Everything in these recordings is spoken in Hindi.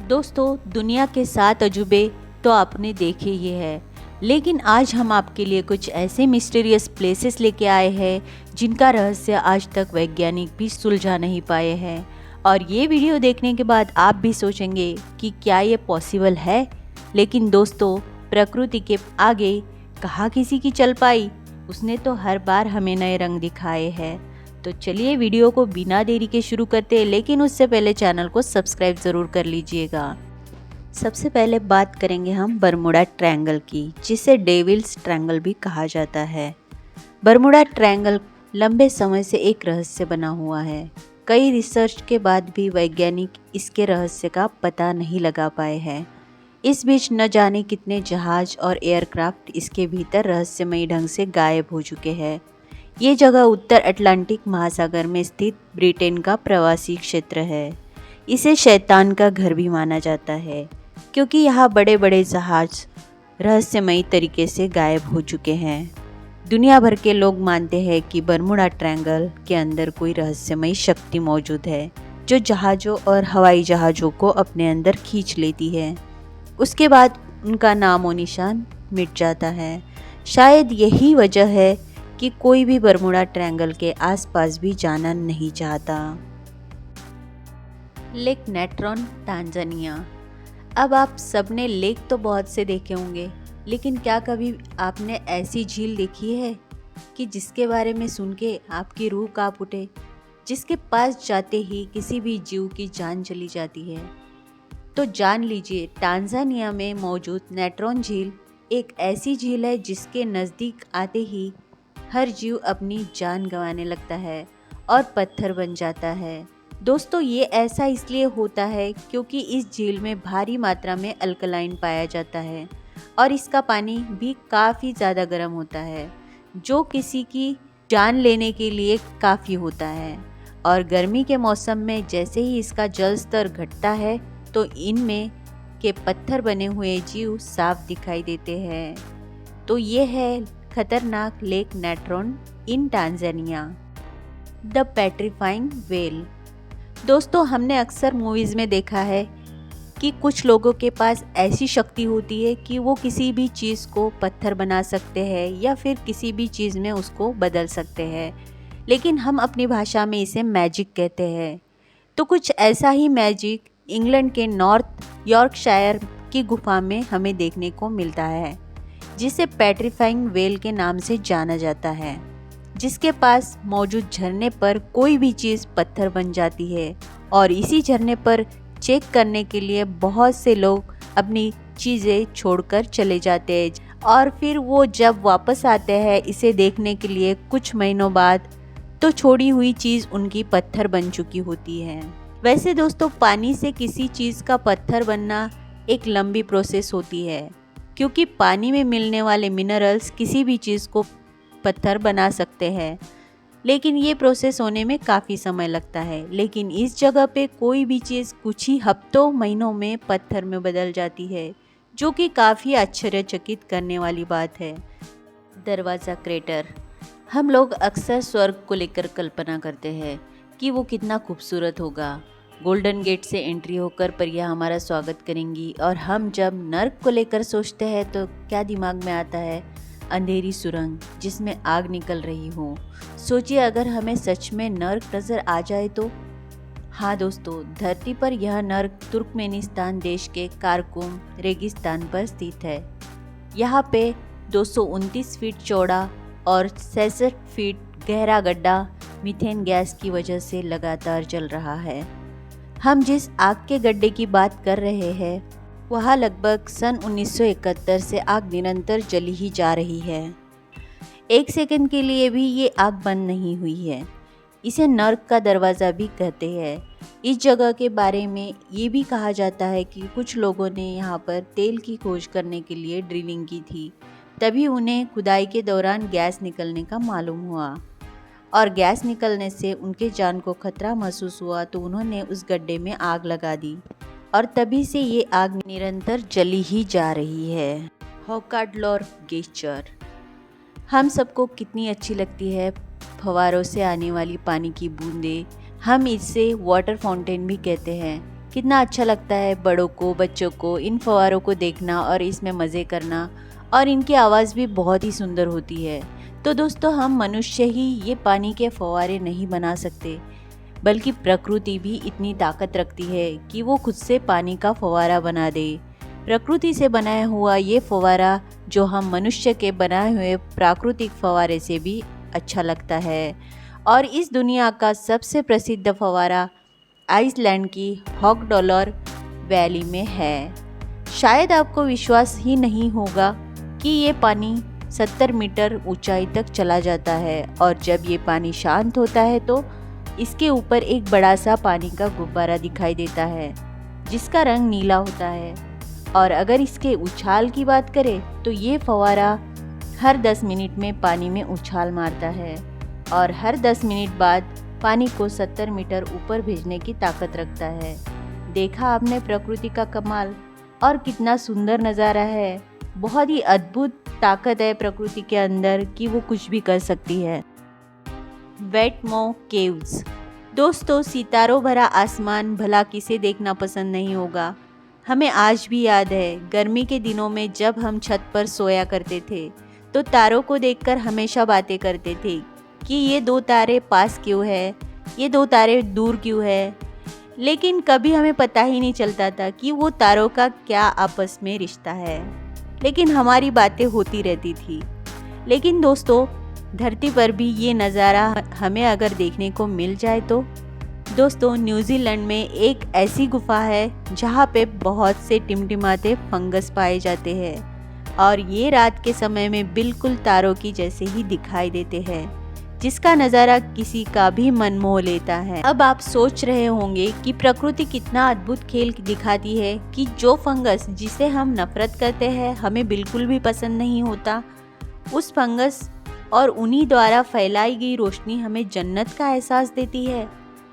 दोस्तों, दुनिया के 7 अजूबे तो आपने देखे ही है, लेकिन आज हम आपके लिए कुछ ऐसे मिस्टीरियस प्लेसेस लेके आए हैं जिनका रहस्य आज तक वैज्ञानिक भी सुलझा नहीं पाए हैं। और ये वीडियो देखने के बाद आप भी सोचेंगे कि क्या ये पॉसिबल है। लेकिन दोस्तों, प्रकृति के आगे कहाँ किसी की चल पाई, उसने तो हर बार हमें नए रंग दिखाए हैं। तो चलिए वीडियो को बिना देरी के शुरू करते हैं, लेकिन उससे पहले चैनल को सब्सक्राइब ज़रूर कर लीजिएगा। सबसे पहले बात करेंगे हम बरमुडा ट्रायंगल की, जिसे डेविल्स ट्रायंगल भी कहा जाता है। बरमुडा ट्रायंगल लंबे समय से एक रहस्य बना हुआ है। कई रिसर्च के बाद भी वैज्ञानिक इसके रहस्य का पता नहीं लगा पाए हैं। इस बीच न जाने कितने जहाज और एयरक्राफ्ट इसके भीतर रहस्यमयी ढंग से गायब हो चुके हैं। ये जगह उत्तर अटलांटिक महासागर में स्थित ब्रिटेन का प्रवासी क्षेत्र है। इसे शैतान का घर भी माना जाता है, क्योंकि यहाँ बड़े बड़े जहाज रहस्यमयी तरीके से गायब हो चुके हैं। दुनिया भर के लोग मानते हैं कि बरमुडा ट्रायंगल के अंदर कोई रहस्यमयी शक्ति मौजूद है, जो जहाज़ों और हवाई जहाज़ों को अपने अंदर खींच लेती है। उसके बाद उनका नामो निशान मिट जाता है। शायद यही वजह है कि कोई भी बरमुडा ट्रायंगल के आसपास भी जाना नहीं चाहता। Lake Natron, Tanzania. अब आप सबने लेक तो बहुत से देखे होंगे, लेकिन क्या कभी आपने ऐसी झील देखी है कि जिसके बारे में सुन के आपकी रूह कांप उठे, जिसके पास जाते ही किसी भी जीव की जान चली जाती है? तो जान लीजिए, टांजानिया में मौजूद नेट्रॉन झील एक ऐसी झील है जिसके नज़दीक आते ही हर जीव अपनी जान गंवाने लगता है और पत्थर बन जाता है। दोस्तों, ये ऐसा इसलिए होता है क्योंकि इस झील में भारी मात्रा में अल्कलाइन पाया जाता है और इसका पानी भी काफ़ी ज़्यादा गर्म होता है, जो किसी की जान लेने के लिए काफ़ी होता है। और गर्मी के मौसम में जैसे ही इसका जल स्तर घटता है तो इनमें के पत्थर बने हुए जीव साफ दिखाई देते हैं। तो ये है खतरनाक Lake Natron in Tanzania. The petrifying whale. दोस्तों, हमने अक्सर मूवीज़ में देखा है कि कुछ लोगों के पास ऐसी शक्ति होती है कि वो किसी भी चीज़ को पत्थर बना सकते हैं या फिर किसी भी चीज़ में उसको बदल सकते हैं, लेकिन हम अपनी भाषा में इसे मैजिक कहते हैं। तो कुछ ऐसा ही मैजिक इंग्लैंड के नॉर्थ यॉर्कशायर की गुफा में हमें देखने को मिलता है, जिसे पेट्रीफाइंग व्हेल के नाम से जाना जाता है, जिसके पास मौजूद झरने पर कोई भी चीज़ पत्थर बन जाती है। और इसी झरने पर चेक करने के लिए बहुत से लोग अपनी चीज़ें छोड़कर चले जाते हैं, और फिर वो जब वापस आते हैं इसे देखने के लिए कुछ महीनों बाद, तो छोड़ी हुई चीज़ उनकी पत्थर बन चुकी होती है। वैसे दोस्तों, पानी से किसी चीज़ का पत्थर बनना एक लंबी प्रोसेस होती है, क्योंकि पानी में मिलने वाले मिनरल्स किसी भी चीज़ को पत्थर बना सकते हैं, लेकिन ये प्रोसेस होने में काफ़ी समय लगता है। लेकिन इस जगह पे कोई भी चीज़ कुछ ही हफ्तों महीनों में पत्थर में बदल जाती है, जो कि काफ़ी आश्चर्यचकित करने वाली बात है। दरवाज़ा क्रेटर। हम लोग अक्सर स्वर्ग को लेकर कल्पना करते हैं कि वो कितना खूबसूरत होगा। गोल्डन गेट से एंट्री होकर परियां हमारा स्वागत करेंगी, और हम जब नर्क को लेकर सोचते हैं तो क्या दिमाग में आता है? अंधेरी सुरंग जिसमें आग निकल रही हो। सोचिए, अगर हमें सच में नर्क नज़र आ जाए तो। हाँ दोस्तों, धरती पर यह नर्क तुर्कमेनिस्तान देश के कारकुम रेगिस्तान पर स्थित है। यहाँ पे 229 फीट चौड़ा और 66 फीट गहरा गड्ढा मीथेन गैस की वजह से लगातार जल रहा है। हम जिस आग के गड्ढे की बात कर रहे हैं, वहाँ लगभग सन 1971 से आग निरंतर जली ही जा रही है। एक सेकंड के लिए भी ये आग बंद नहीं हुई है। इसे नर्क का दरवाज़ा भी कहते हैं। इस जगह के बारे में ये भी कहा जाता है कि कुछ लोगों ने यहाँ पर तेल की खोज करने के लिए ड्रिलिंग की थी, तभी उन्हें खुदाई के दौरान गैस निकलने का मालूम हुआ, और गैस निकलने से उनके जान को खतरा महसूस हुआ, तो उन्होंने उस गड्ढे में आग लगा दी, और तभी से ये आग निरंतर जली ही जा रही है। हॉकाडलोर ग्लेशियर। हम सबको कितनी अच्छी लगती है फव्वारों से आने वाली पानी की बूंदें। हम इसे वाटर फाउंटेन भी कहते हैं। कितना अच्छा लगता है बड़ों को, बच्चों को इन फव्वारों को देखना और इसमें मज़े करना। और इनकी आवाज़ भी बहुत ही सुंदर होती है। तो दोस्तों, हम मनुष्य ही ये पानी के फव्वारे नहीं बना सकते, बल्कि प्रकृति भी इतनी ताकत रखती है कि वो खुद से पानी का फव्वारा बना दे। प्रकृति से बनाया हुआ ये फव्वारा जो हम मनुष्य के बनाए हुए प्राकृतिक फव्वारे से भी अच्छा लगता है। और इस दुनिया का सबसे प्रसिद्ध फव्वारा आइसलैंड की हॉगडॉलर वैली में है। शायद आपको विश्वास ही नहीं होगा कि ये पानी 70 मीटर ऊंचाई तक चला जाता है, और जब ये पानी शांत होता है तो इसके ऊपर एक बड़ा सा पानी का गुब्बारा दिखाई देता है जिसका रंग नीला होता है। और अगर इसके उछाल की बात करें तो ये फव्वारा हर 10 मिनट में पानी में उछाल मारता है और हर 10 मिनट बाद पानी को 70 मीटर ऊपर भेजने की ताकत रखता है। देखा आपने प्रकृति का कमाल, और कितना सुंदर नज़ारा है। बहुत ही अद्भुत ताकत है प्रकृति के अंदर कि वो कुछ भी कर सकती है। वेटमो केव्स। दोस्तों, सितारों भरा आसमान भला किसे देखना पसंद नहीं होगा। हमें आज भी याद है गर्मी के दिनों में जब हम छत पर सोया करते थे तो तारों को देखकर हमेशा बातें करते थे कि ये 2 तारे पास क्यों है, ये 2 तारे दूर क्यों है। लेकिन कभी हमें पता ही नहीं चलता था कि वो तारों का क्या आपस में रिश्ता है, लेकिन हमारी बातें होती रहती थी। लेकिन दोस्तों, धरती पर भी ये नज़ारा हमें अगर देखने को मिल जाए तो दोस्तों, न्यूजीलैंड में एक ऐसी गुफा है जहाँ पे बहुत से टिमटिमाते फंगस पाए जाते हैं और ये रात के समय में बिल्कुल तारों की जैसे ही दिखाई देते हैं, जिसका नज़ारा किसी का भी मन मोह लेता है। अब आप सोच रहे होंगे कि प्रकृति कितना अद्भुत खेल दिखाती है कि जो फंगस जिसे हम नफरत करते हैं, हमें बिल्कुल भी पसंद नहीं होता, उस फंगस और उन्हीं द्वारा फैलाई गई रोशनी हमें जन्नत का एहसास देती है।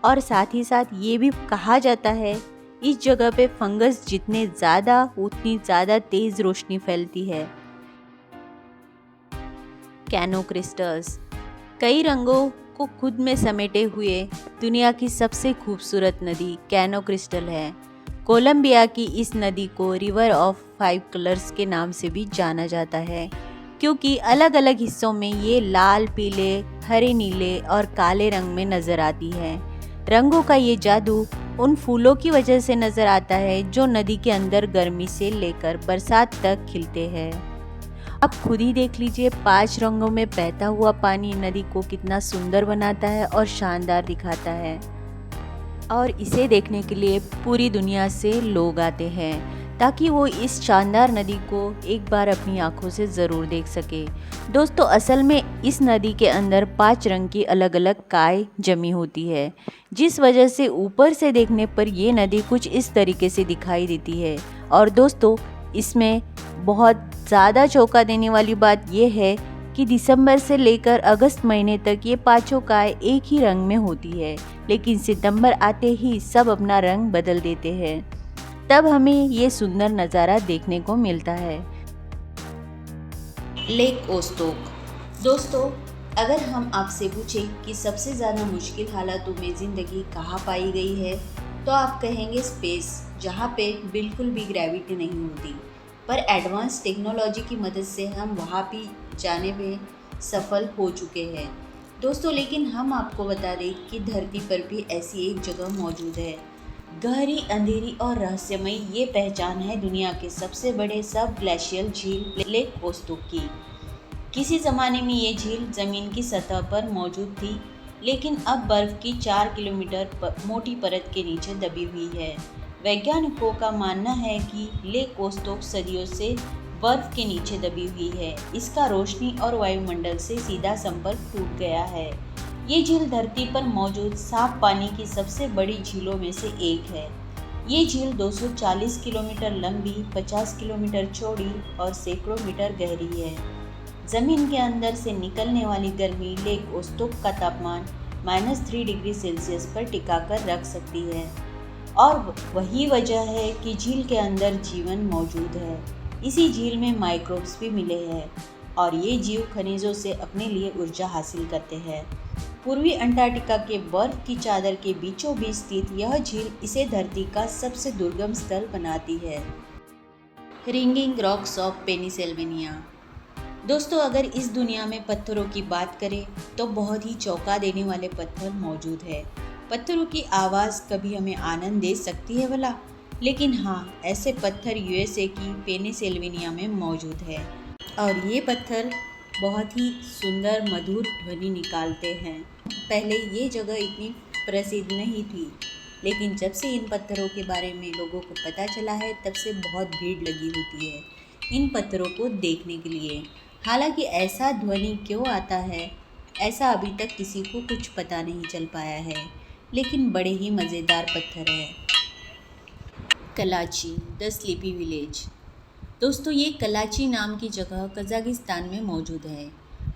और साथ ही साथ ये भी कहा जाता है इस जगह पे फंगस जितने ज़्यादा उतनी ज़्यादा तेज़ रोशनी फैलती है। Canoe crystals. कई रंगों को खुद में समेटे हुए दुनिया की सबसे खूबसूरत नदी कैनो क्रिस्टल है। कोलंबिया की इस नदी को रिवर ऑफ 5 कलर्स के नाम से भी जाना जाता है, क्योंकि अलग अलग हिस्सों में ये लाल, पीले, हरे, नीले और काले रंग में नज़र आती है। रंगों का ये जादू उन फूलों की वजह से नज़र आता है जो नदी के अंदर गर्मी से लेकर बरसात तक खिलते हैं। आप खुद ही देख लीजिए, 5 रंगों में बहता हुआ पानी नदी को कितना सुंदर बनाता है और शानदार दिखाता है। और इसे देखने के लिए पूरी दुनिया से लोग आते हैं ताकि वो इस शानदार नदी को एक बार अपनी आंखों से ज़रूर देख सके। दोस्तों, असल में इस नदी के अंदर 5 रंग की अलग अलग काई जमी होती है, जिस वजह से ऊपर से देखने पर ये नदी कुछ इस तरीके से दिखाई देती है। और दोस्तों, इसमें बहुत ज़्यादा चौंका देने वाली बात यह है कि दिसंबर से लेकर अगस्त महीने तक ये 5 काय एक ही रंग में होती है, लेकिन सितंबर आते ही सब अपना रंग बदल देते हैं। तब हमें ये सुंदर नज़ारा देखने को मिलता है। लेक ओस्टोक। दोस्तों, अगर हम आपसे पूछें कि सबसे ज़्यादा मुश्किल हालातों में ज़िंदगी कहाँ पाई गई है, तो आप कहेंगे स्पेस, जहाँ पे बिल्कुल भी ग्रेविटी नहीं होती। पर एडवांस टेक्नोलॉजी की मदद से हम वहाँ भी जाने में सफल हो चुके हैं दोस्तों। लेकिन हम आपको बता दें कि धरती पर भी ऐसी एक जगह मौजूद है, गहरी, अंधेरी और रहस्यमयी। ये पहचान है दुनिया के सबसे बड़े सब ग्लेशियल झील लेक ओस्टोक की। किसी ज़माने में ये झील ज़मीन की सतह पर मौजूद थी, लेकिन अब बर्फ़ की 4 किलोमीटर मोटी परत के नीचे दबी हुई है। वैज्ञानिकों का मानना है कि लेक ओस्टोक सदियों से बर्फ़ के नीचे दबी हुई है। इसका रोशनी और वायुमंडल से सीधा संपर्क टूट गया है। ये झील धरती पर मौजूद साफ पानी की सबसे बड़ी झीलों में से एक है। ये झील 240 किलोमीटर लंबी, 50 किलोमीटर चौड़ी और सैकड़ों मीटर गहरी है। ज़मीन के अंदर से निकलने वाली गर्मी लेक ओस्टोक का तापमान -3 डिग्री सेल्सियस पर टिकाकर रख सकती है, और वही वजह है कि झील के अंदर जीवन मौजूद है। इसी झील में माइक्रोब्स भी मिले हैं और ये जीव खनिजों से अपने लिए ऊर्जा हासिल करते हैं। पूर्वी अंटार्कटिका के बर्फ की चादर के बीचों बीच स्थित यह झील इसे धरती का सबसे दुर्गम स्थल बनाती है। Ringing rocks of Pennsylvania. दोस्तों, अगर इस दुनिया में पत्थरों की बात करें तो बहुत ही चौंका देने वाले पत्थर मौजूद है। पत्थरों की आवाज़ कभी हमें आनंद दे सकती है भला, लेकिन हाँ, ऐसे पत्थर यूएसए की पेनिसिल्वेनिया में मौजूद है और ये पत्थर बहुत ही सुंदर मधुर ध्वनि निकालते हैं। पहले ये जगह इतनी प्रसिद्ध नहीं थी, लेकिन जब से इन पत्थरों के बारे में लोगों को पता चला है तब से बहुत भीड़ लगी होती है इन पत्थरों को देखने के लिए। हालांकि ऐसा ध्वनि क्यों आता है, ऐसा अभी तक किसी को कुछ पता नहीं चल पाया है, लेकिन बड़े ही मज़ेदार पत्थर है। कलाची द स्लीपी विलेज। दोस्तों, ये कलाची नाम की जगह कज़ाकिस्तान में मौजूद है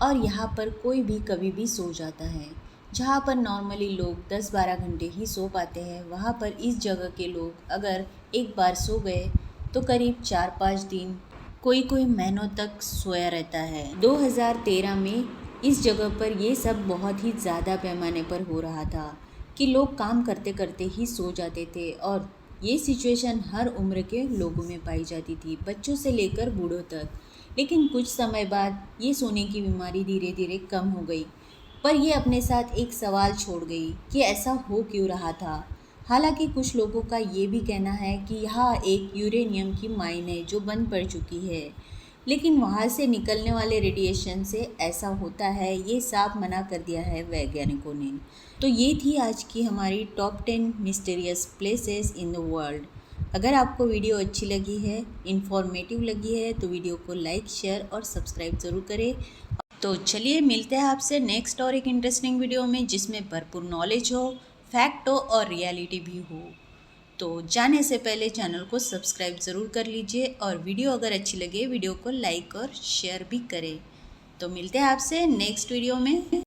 और यहाँ पर कोई भी कभी भी सो जाता है। जहाँ पर नॉर्मली लोग 10-12 घंटे ही सो पाते हैं, वहाँ पर इस जगह के लोग अगर एक बार सो गए तो करीब 4-5 दिन, कोई कोई महीनों तक सोया रहता है। 2013 में इस जगह पर ये सब बहुत ही ज़्यादा पैमाने पर हो रहा था कि लोग काम करते करते ही सो जाते थे और ये सिचुएशन हर उम्र के लोगों में पाई जाती थी, बच्चों से लेकर बूढ़ों तक। लेकिन कुछ समय बाद ये सोने की बीमारी धीरे धीरे कम हो गई, पर ये अपने साथ एक सवाल छोड़ गई कि ऐसा हो क्यों रहा था। हालांकि कुछ लोगों का ये भी कहना है कि यहाँ एक यूरेनियम की माइन है जो बंद पड़ चुकी है, लेकिन वहाँ से निकलने वाले रेडिएशन से ऐसा होता है, ये साफ मना कर दिया है वैज्ञानिकों ने। तो ये थी आज की हमारी top 10 mysterious places in the world. अगर आपको वीडियो अच्छी लगी है, इन्फॉर्मेटिव लगी है, तो वीडियो को लाइक, शेयर और सब्सक्राइब ज़रूर करें। तो चलिए मिलते हैं आपसे नेक्स्ट और एक इंटरेस्टिंग वीडियो में, जिसमें भरपूर नॉलेज हो, फैक्ट हो और रियलिटी भी हो। तो जाने से पहले चैनल को सब्सक्राइब ज़रूर कर लीजिए और वीडियो अगर अच्छी लगे वीडियो को लाइक और शेयर भी करें। तो मिलते हैं आपसे नेक्स्ट वीडियो में।